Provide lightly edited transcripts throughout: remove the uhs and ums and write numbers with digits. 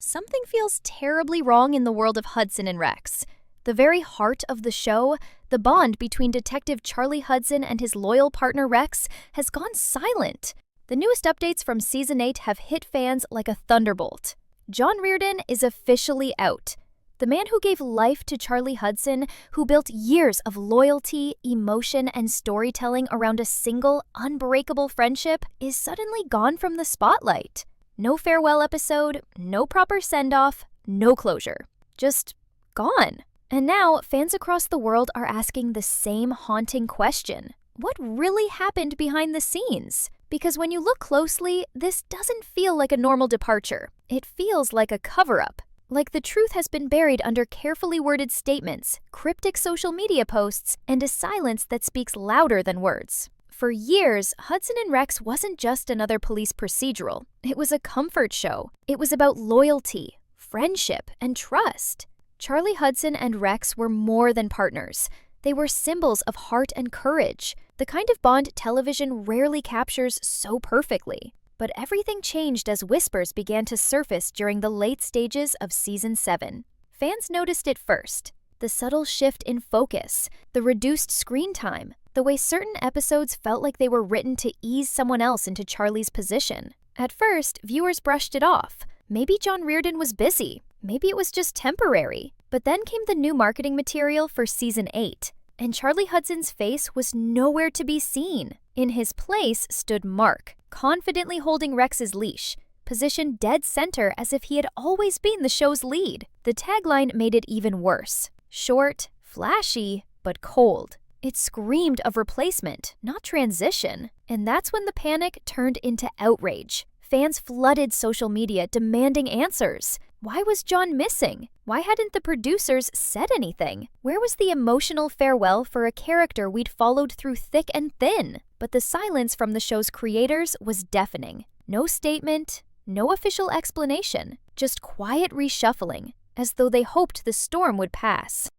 Something feels terribly wrong in the world of Hudson and Rex. The very heart of the show, the bond between Detective Charlie Hudson and his loyal partner Rex, has gone silent. The newest updates from Season 8 have hit fans like a thunderbolt. John Reardon is officially out. The man who gave life to Charlie Hudson, who built years of loyalty, emotion, and storytelling around a single, unbreakable friendship, is suddenly gone from the spotlight. No farewell episode, no proper send-off, no closure. Just gone. And now, fans across the world are asking the same haunting question. What really happened behind the scenes? Because when you look closely, this doesn't feel like a normal departure. It feels like a cover-up. Like the truth has been buried under carefully worded statements, cryptic social media posts, and a silence that speaks louder than words. For years, Hudson and Rex wasn't just another police procedural. It was a comfort show. It was about loyalty, friendship, and trust. Charlie Hudson and Rex were more than partners. They were symbols of heart and courage, the kind of bond television rarely captures so perfectly. But everything changed as whispers began to surface during the late stages of Season 7. Fans noticed it first. The subtle shift in focus, the reduced screen time, the way certain episodes felt like they were written to ease someone else into Charlie's position. At first, viewers brushed it off. Maybe John Reardon was busy. Maybe it was just temporary. But then came the new marketing material for Season 8, and Charlie Hudson's face was nowhere to be seen. In his place stood Mark, confidently holding Rex's leash, positioned dead center as if he had always been the show's lead. The tagline made it even worse. Short, flashy, but cold. It screamed of replacement, not transition. And that's when the panic turned into outrage. Fans flooded social media demanding answers. Why was John missing? Why hadn't the producers said anything? Where was the emotional farewell for a character we'd followed through thick and thin? But the silence from the show's creators was deafening. No statement, no official explanation, just quiet reshuffling, as though they hoped the storm would pass.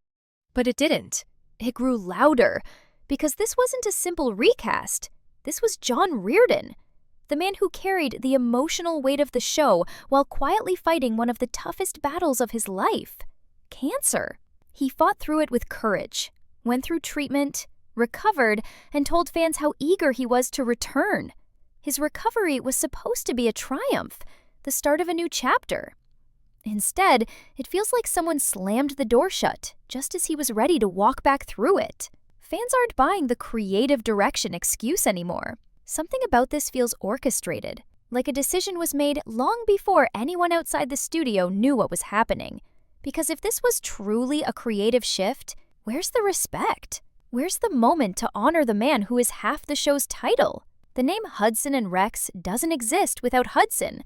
But it didn't. It grew louder, because this wasn't a simple recast. This was John Reardon, the man who carried the emotional weight of the show while quietly fighting one of the toughest battles of his life: cancer. He fought through it with courage, went through treatment, recovered, and told fans how eager he was to return. His recovery was supposed to be a triumph, the start of a new chapter. Instead, it feels like someone slammed the door shut just as he was ready to walk back through it. Fans aren't buying the creative direction excuse anymore. Something about this feels orchestrated, like a decision was made long before anyone outside the studio knew what was happening. Because if this was truly a creative shift, where's the respect? Where's the moment to honor the man who is half the show's title? The name Hudson and Rex doesn't exist without Hudson,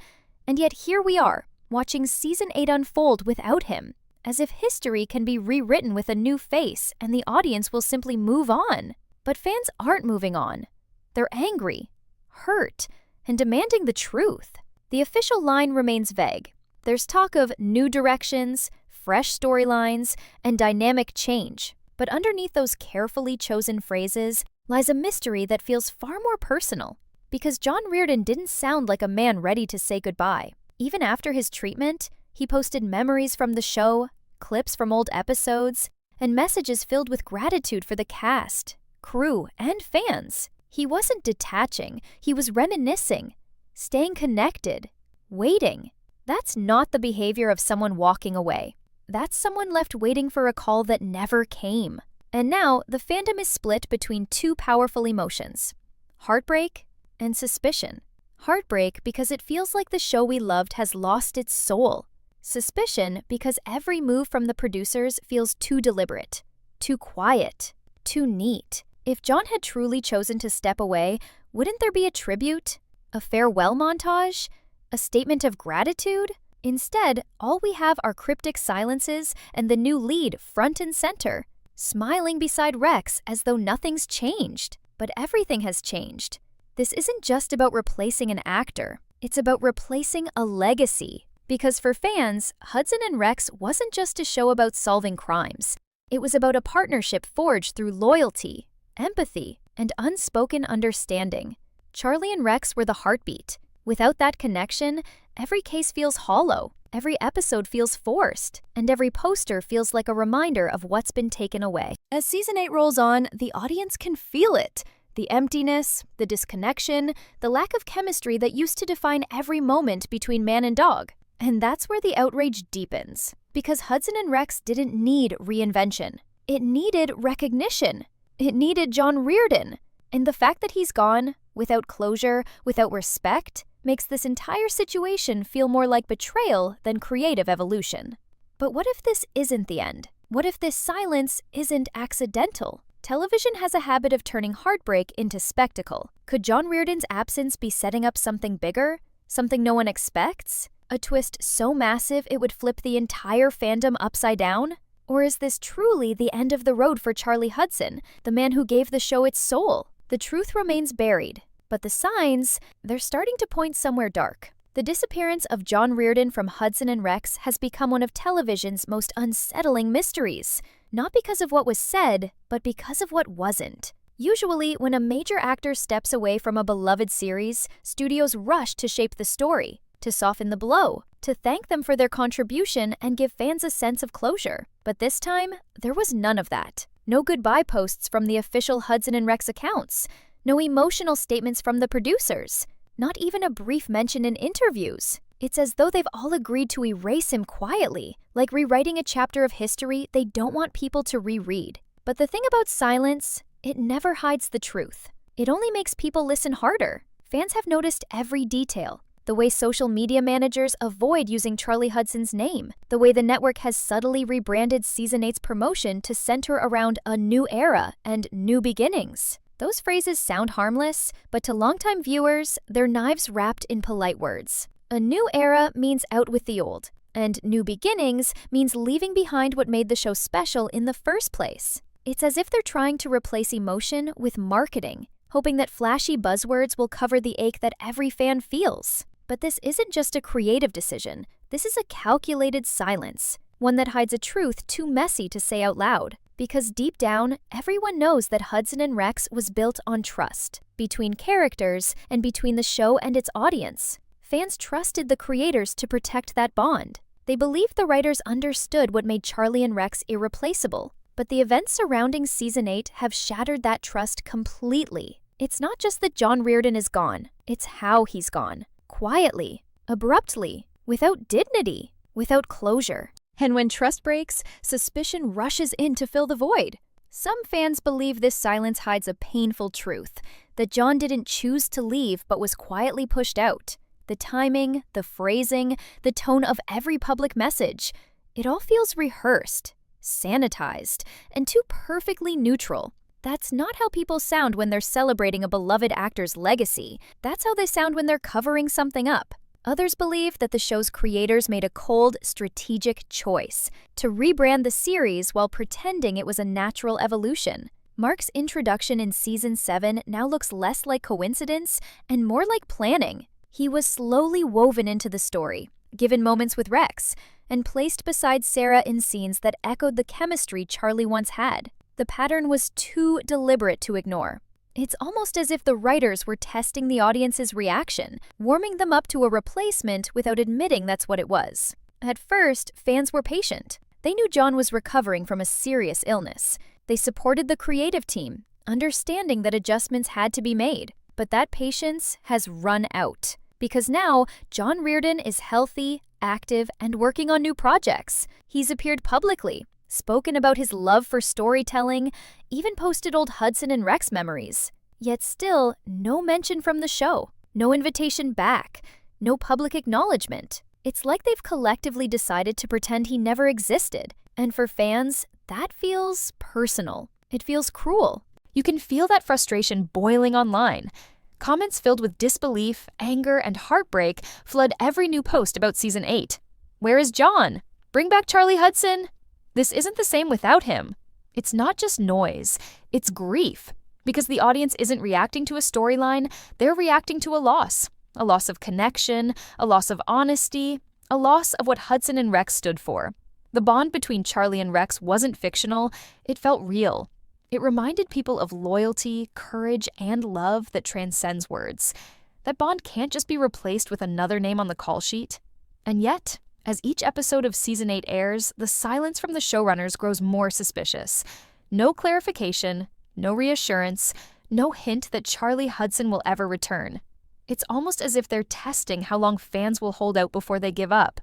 and yet here we are, watching Season 8 unfold without him, as if history can be rewritten with a new face and the audience will simply move on. But fans aren't moving on. They're angry, hurt, and demanding the truth. The official line remains vague. There's talk of new directions, fresh storylines, and dynamic change. But underneath those carefully chosen phrases lies a mystery that feels far more personal. Because John Reardon didn't sound like a man ready to say goodbye. Even after his treatment, he posted memories from the show, clips from old episodes, and messages filled with gratitude for the cast, crew, and fans. He wasn't detaching, he was reminiscing, staying connected, waiting. That's not the behavior of someone walking away. That's someone left waiting for a call that never came. And now, the fandom is split between two powerful emotions: heartbreak and suspicion. Heartbreak because it feels like the show we loved has lost its soul. Suspicion because every move from the producers feels too deliberate, too quiet, too neat. If John had truly chosen to step away, wouldn't there be a tribute, a farewell montage, a statement of gratitude? Instead, all we have are cryptic silences and the new lead front and center, smiling beside Rex as though nothing's changed. But everything has changed. This isn't just about replacing an actor. It's about replacing a legacy. Because for fans, Hudson and Rex wasn't just a show about solving crimes. It was about a partnership forged through loyalty, empathy, and unspoken understanding. Charlie and Rex were the heartbeat. Without that connection, every case feels hollow. Every episode feels forced, and every poster feels like a reminder of what's been taken away. As Season 8 rolls on, the audience can feel it. The emptiness, the disconnection, the lack of chemistry that used to define every moment between man and dog. And that's where the outrage deepens. Because Hudson and Rex didn't need reinvention. It needed recognition. It needed John Reardon. And the fact that he's gone, without closure, without respect, makes this entire situation feel more like betrayal than creative evolution. But what if this isn't the end? What if this silence isn't accidental? Television has a habit of turning heartbreak into spectacle. Could John Reardon's absence be setting up something bigger? Something no one expects? A twist so massive it would flip the entire fandom upside down? Or is this truly the end of the road for Charlie Hudson, the man who gave the show its soul? The truth remains buried. But the signs, they're starting to point somewhere dark. The disappearance of John Reardon from Hudson and Rex has become one of television's most unsettling mysteries. Not because of what was said, but because of what wasn't. Usually, when a major actor steps away from a beloved series, studios rush to shape the story, to soften the blow, to thank them for their contribution and give fans a sense of closure. But this time, there was none of that. No goodbye posts from the official Hudson and Rex accounts. No emotional statements from the producers. Not even a brief mention in interviews. It's as though they've all agreed to erase him quietly, like rewriting a chapter of history they don't want people to reread. But the thing about silence, it never hides the truth. It only makes people listen harder. Fans have noticed every detail. The way social media managers avoid using Charlie Hudson's name. The way the network has subtly rebranded Season 8's promotion to center around a new era and new beginnings. Those phrases sound harmless, but to longtime viewers, they're knives wrapped in polite words. A new era means out with the old, and new beginnings means leaving behind what made the show special in the first place. It's as if they're trying to replace emotion with marketing, hoping that flashy buzzwords will cover the ache that every fan feels. But this isn't just a creative decision. This is a calculated silence, one that hides a truth too messy to say out loud. Because deep down, everyone knows that Hudson and Rex was built on trust, between characters and between the show and its audience. Fans trusted the creators to protect that bond. They believed the writers understood what made Charlie and Rex irreplaceable. But the events surrounding Season 8 have shattered that trust completely. It's not just that John Reardon is gone, it's how he's gone. Quietly, abruptly, without dignity, without closure. And when trust breaks, suspicion rushes in to fill the void. Some fans believe this silence hides a painful truth, that John didn't choose to leave but was quietly pushed out. The timing, the phrasing, the tone of every public message, it all feels rehearsed, sanitized, and too perfectly neutral. That's not how people sound when they're celebrating a beloved actor's legacy. That's how they sound when they're covering something up. Others believe that the show's creators made a cold, strategic choice to rebrand the series while pretending it was a natural evolution. Mark's introduction in Season 7 now looks less like coincidence and more like planning. He was slowly woven into the story, given moments with Rex, and placed beside Sarah in scenes that echoed the chemistry Charlie once had. The pattern was too deliberate to ignore. It's almost as if the writers were testing the audience's reaction, warming them up to a replacement without admitting that's what it was. At first, fans were patient. They knew John was recovering from a serious illness. They supported the creative team, understanding that adjustments had to be made. But that patience has run out. Because now, John Reardon is healthy, active, and working on new projects. He's appeared publicly, spoken about his love for storytelling, even posted old Hudson and Rex memories. Yet still, no mention from the show, no invitation back, no public acknowledgement. It's like they've collectively decided to pretend he never existed. And for fans, that feels personal. It feels cruel. You can feel that frustration boiling online. Comments filled with disbelief, anger, and heartbreak flood every new post about Season 8. Where is John? Bring back Charlie Hudson? This isn't the same without him. It's not just noise, it's grief. Because the audience isn't reacting to a storyline, they're reacting to a loss of connection, a loss of honesty, a loss of what Hudson and Rex stood for. The bond between Charlie and Rex wasn't fictional, it felt real. It reminded people of loyalty, courage, and love that transcends words. That bond can't just be replaced with another name on the call sheet. And yet, As each episode of Season 8 airs, the silence from the showrunners grows more suspicious. No clarification, no reassurance, no hint that Charlie Hudson will ever return. It's almost as if they're testing how long fans will hold out before they give up.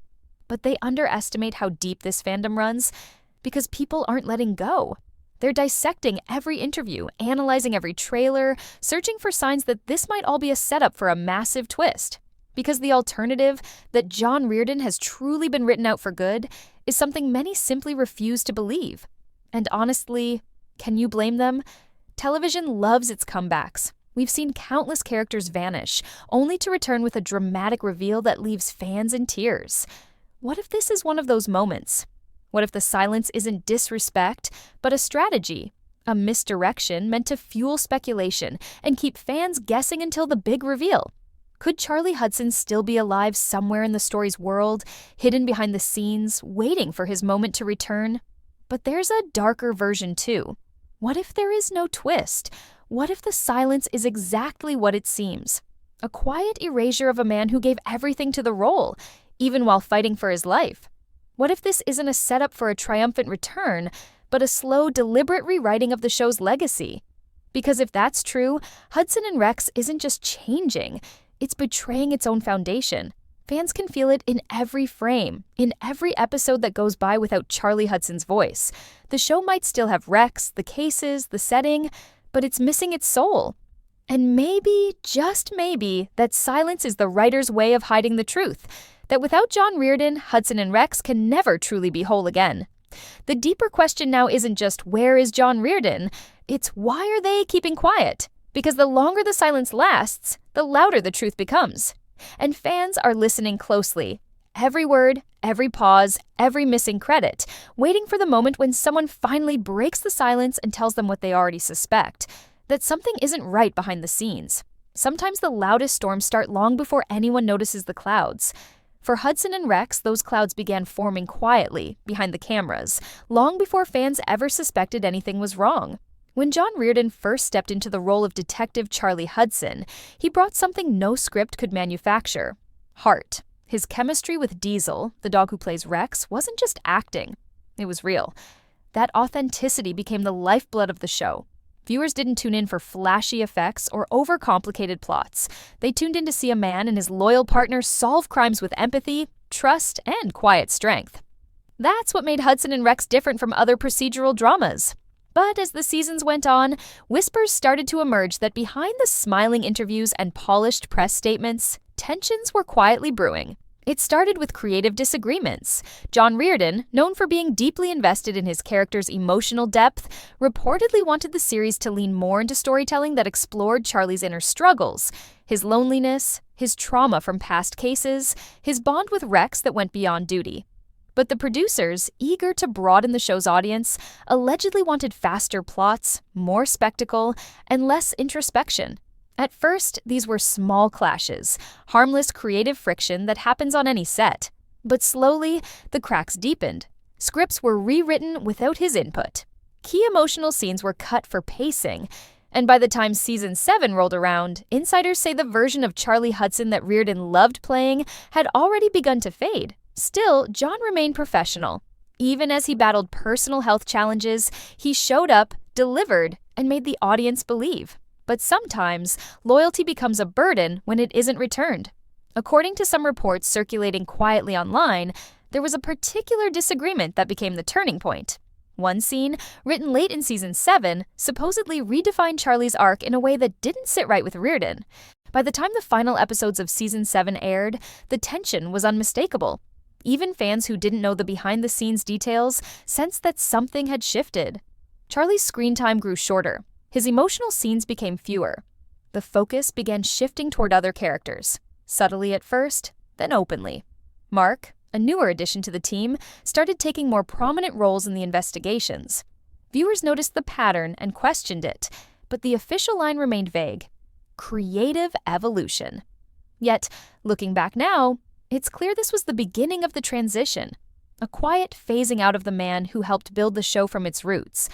But they underestimate how deep this fandom runs because people aren't letting go. They're dissecting every interview, analyzing every trailer, searching for signs that this might all be a setup for a massive twist. Because the alternative, that John Reardon has truly been written out for good, is something many simply refuse to believe. And honestly, can you blame them? Television loves its comebacks. We've seen countless characters vanish, only to return with a dramatic reveal that leaves fans in tears. What if this is one of those moments? What if the silence isn't disrespect, but a strategy, a misdirection meant to fuel speculation and keep fans guessing until the big reveal? Could Charlie Hudson still be alive somewhere in the story's world, hidden behind the scenes, waiting for his moment to return? But there's a darker version too. What if there is no twist? What if the silence is exactly what it seems? A quiet erasure of a man who gave everything to the role, even while fighting for his life. What if this isn't a setup for a triumphant return, but a slow, deliberate rewriting of the show's legacy? Because if that's true, Hudson and Rex isn't just changing, it's betraying its own foundation. Fans can feel it in every frame, in every episode that goes by without Charlie Hudson's voice. The show might still have Rex, the cases, the setting, but it's missing its soul. And maybe, just maybe, that silence is the writer's way of hiding the truth. That without John Reardon, Hudson and Rex can never truly be whole again. The deeper question now isn't just where is John Reardon, it's why are they keeping quiet? Because the longer the silence lasts, the louder the truth becomes. And fans are listening closely. Every word, every pause, every missing credit, waiting for the moment when someone finally breaks the silence and tells them what they already suspect, that something isn't right behind the scenes. Sometimes the loudest storms start long before anyone notices the clouds. For Hudson and Rex, those clouds began forming quietly, behind the cameras, long before fans ever suspected anything was wrong. When John Reardon first stepped into the role of Detective Charlie Hudson, he brought something no script could manufacture: heart. His chemistry with Diesel, the dog who plays Rex, wasn't just acting. It was real. That authenticity became the lifeblood of the show. Viewers didn't tune in for flashy effects or overcomplicated plots. They tuned in to see a man and his loyal partner solve crimes with empathy, trust, and quiet strength. That's what made Hudson and Rex different from other procedural dramas. But as the seasons went on, whispers started to emerge that behind the smiling interviews and polished press statements, tensions were quietly brewing. It started with creative disagreements. John Reardon, known for being deeply invested in his character's emotional depth, reportedly wanted the series to lean more into storytelling that explored Charlie's inner struggles, his loneliness, his trauma from past cases, his bond with Rex that went beyond duty. But the producers, eager to broaden the show's audience, allegedly wanted faster plots, more spectacle, and less introspection. At first, these were small clashes, harmless creative friction that happens on any set. But slowly, the cracks deepened. Scripts were rewritten without his input. Key emotional scenes were cut for pacing. And by the time Season 7 rolled around, insiders say the version of Charlie Hudson that Reardon loved playing had already begun to fade. Still, John remained professional. Even as he battled personal health challenges, he showed up, delivered, and made the audience believe. But sometimes, loyalty becomes a burden when it isn't returned. According to some reports circulating quietly online, there was a particular disagreement that became the turning point. One scene, written late in Season 7, supposedly redefined Charlie's arc in a way that didn't sit right with Reardon. By the time the final episodes of Season 7 aired, the tension was unmistakable. Even fans who didn't know the behind-the-scenes details sensed that something had shifted. Charlie's screen time grew shorter. His emotional scenes became fewer. The focus began shifting toward other characters, subtly at first, then openly. Mark, a newer addition to the team, started taking more prominent roles in the investigations. Viewers noticed the pattern and questioned it, but the official line remained vague: creative evolution. Yet, looking back now, it's clear this was the beginning of the transition, a quiet phasing out of the man who helped build the show from its roots.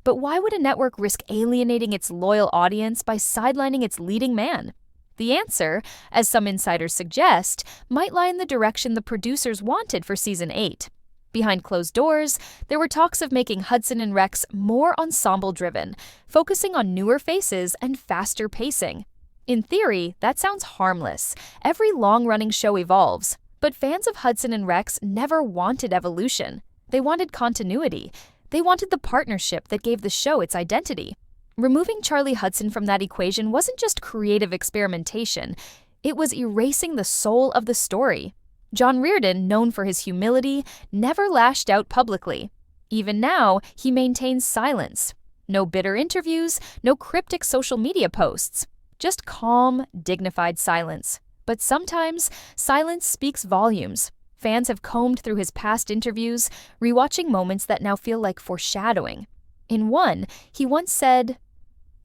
But why would a network risk alienating its loyal audience by sidelining its leading man? The answer, as some insiders suggest, might lie in the direction the producers wanted for Season 8. Behind closed doors, there were talks of making Hudson and Rex more ensemble-driven, focusing on newer faces and faster pacing. In theory, that sounds harmless. Every long-running show evolves, but fans of Hudson and Rex never wanted evolution. They wanted continuity. They wanted the partnership that gave the show its identity. Removing Charlie Hudson from that equation wasn't just creative experimentation, it was erasing the soul of the story. John Reardon, known for his humility, never lashed out publicly. Even now, he maintains silence. No bitter interviews, no cryptic social media posts. Just calm, dignified silence. But sometimes, silence speaks volumes. Fans have combed through his past interviews, rewatching moments that now feel like foreshadowing. In one, he once said,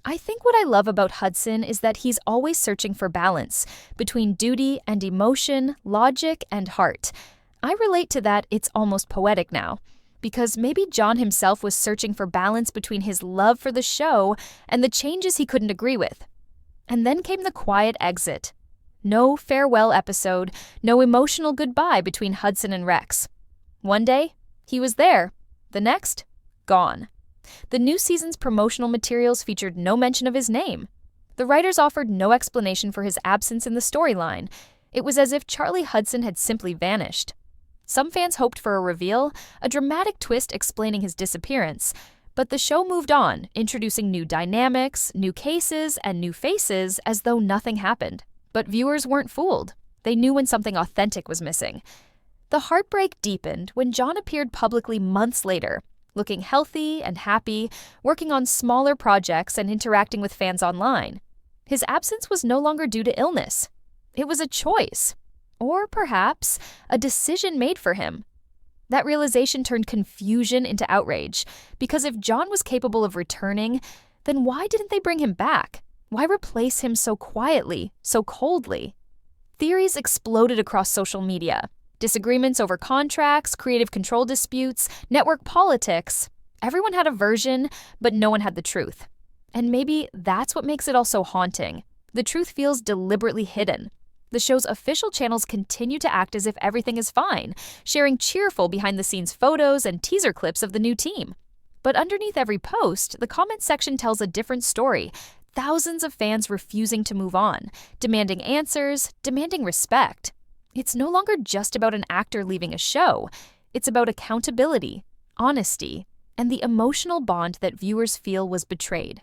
"I think what I love about Hudson is that he's always searching for balance between duty and emotion, logic and heart. I relate to that. It's almost poetic now. Because maybe John himself was searching for balance between his love for the show and the changes he couldn't agree with." And then came the quiet exit. No farewell episode, no emotional goodbye between Hudson and Rex. One day, he was there. The next, gone. The new season's promotional materials featured no mention of his name. The writers offered no explanation for his absence in the storyline. It was as if Charlie Hudson had simply vanished. Some fans hoped for a reveal, a dramatic twist explaining his disappearance. But the show moved on, introducing new dynamics, new cases, and new faces as though nothing happened. But viewers weren't fooled. They knew when something authentic was missing. The heartbreak deepened when John appeared publicly months later, looking healthy and happy, working on smaller projects and interacting with fans online. His absence was no longer due to illness. It was a choice. Or perhaps a decision made for him. That realization turned confusion into outrage, because if John was capable of returning, then why didn't they bring him back? Why replace him so quietly, so coldly? Theories exploded across social media. Disagreements over contracts, creative control disputes, network politics. Everyone had a version, but no one had the truth. And maybe that's what makes it all so haunting. The truth feels deliberately hidden. The show's official channels continue to act as if everything is fine, sharing cheerful behind-the-scenes photos and teaser clips of the new team. But underneath every post, the comment section tells a different story. Thousands of fans refusing to move on, demanding answers, demanding respect. It's no longer just about an actor leaving a show. It's about accountability, honesty, and the emotional bond that viewers feel was betrayed.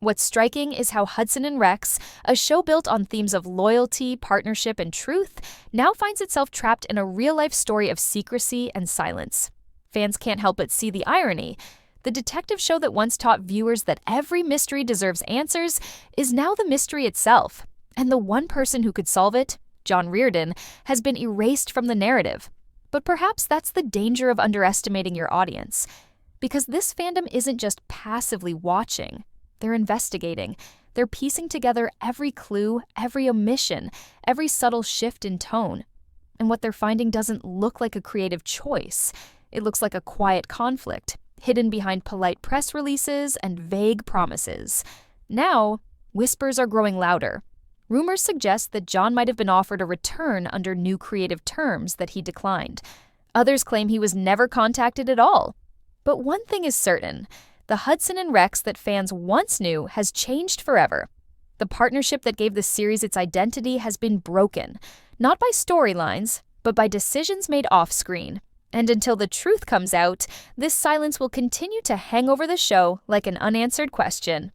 What's striking is how Hudson and Rex, a show built on themes of loyalty, partnership, and truth, now finds itself trapped in a real-life story of secrecy and silence. Fans can't help but see the irony. The detective show that once taught viewers that every mystery deserves answers is now the mystery itself. And the one person who could solve it, John Reardon, has been erased from the narrative. But perhaps that's the danger of underestimating your audience. Because this fandom isn't just passively watching. They're investigating. They're piecing together every clue, every omission, every subtle shift in tone. And what they're finding doesn't look like a creative choice. It looks like a quiet conflict, hidden behind polite press releases and vague promises. Now, whispers are growing louder. Rumors suggest that John might have been offered a return under new creative terms that he declined. Others claim he was never contacted at all. But one thing is certain. The Hudson and Rex that fans once knew has changed forever. The partnership that gave the series its identity has been broken, not by storylines, but by decisions made off-screen. And until the truth comes out, this silence will continue to hang over the show like an unanswered question.